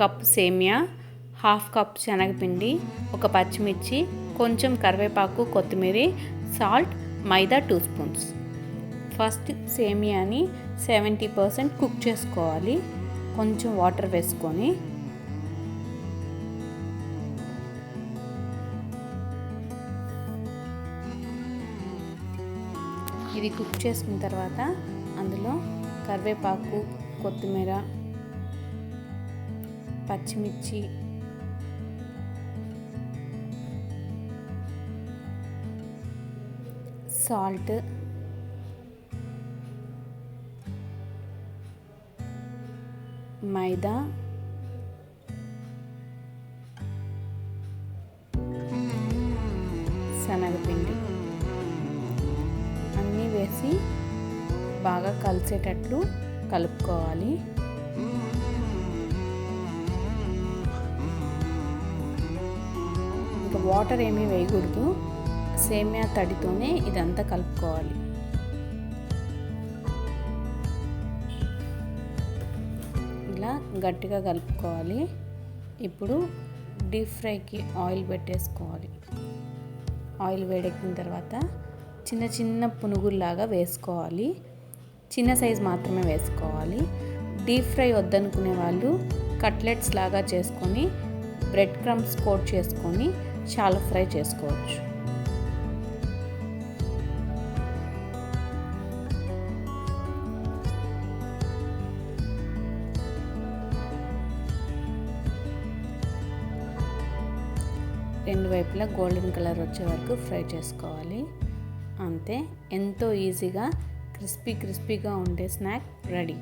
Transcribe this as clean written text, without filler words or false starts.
Cup సేమియా, half cup శనగపిండి, ఒక పచ్చిమిర్చి, కొంచెం కరివేపాకు, కొత్తిమీర, సాల్ట్, మైదా 2 స్పూన్స్. ఫస్ట్ సేమియాని 70% కుక్ చేసుకోవాలి. కొంచెం వాటర్ వేసుకొని ఇది కుక్ చేసుకున్న తర్వాత అందులో కరివేపాకు, కొత్తిమీర, పచ్చిమిర్చి, సాల్ట్, మైదా, శనగపిండి అన్నీ వేసి బాగా కలిసేటట్లు కలుపుకోవాలి. ఇంకా వాటర్ ఏమీ వేయకూడదు, సేమియా తడితోనే ఇదంతా కలుపుకోవాలి. ఇలా గట్టిగా కలుపుకోవాలి. ఇప్పుడు డీప్ ఫ్రైకి ఆయిల్ పెట్టేసుకోవాలి. ఆయిల్ వేడెక్కిన తర్వాత చిన్న చిన్న పునుగుల్లాగా వేసుకోవాలి. చిన్న సైజు మాత్రమే వేసుకోవాలి. డీప్ ఫ్రై వద్దనుకునే వాళ్ళు కట్లెట్స్ లాగా చేసుకొని బ్రెడ్ క్రమ్స్ కోట్ చేసుకొని షాలో ఫ్రై చేసుకోవచ్చు. రెండు వైపులా గోల్డెన్ కలర్ వచ్చే వరకు ఫ్రై చేసుకోవాలి. అంతే, ఎంతో ఈజీగా క్రిస్పీగా ఉండే స్నాక్ రెడీ.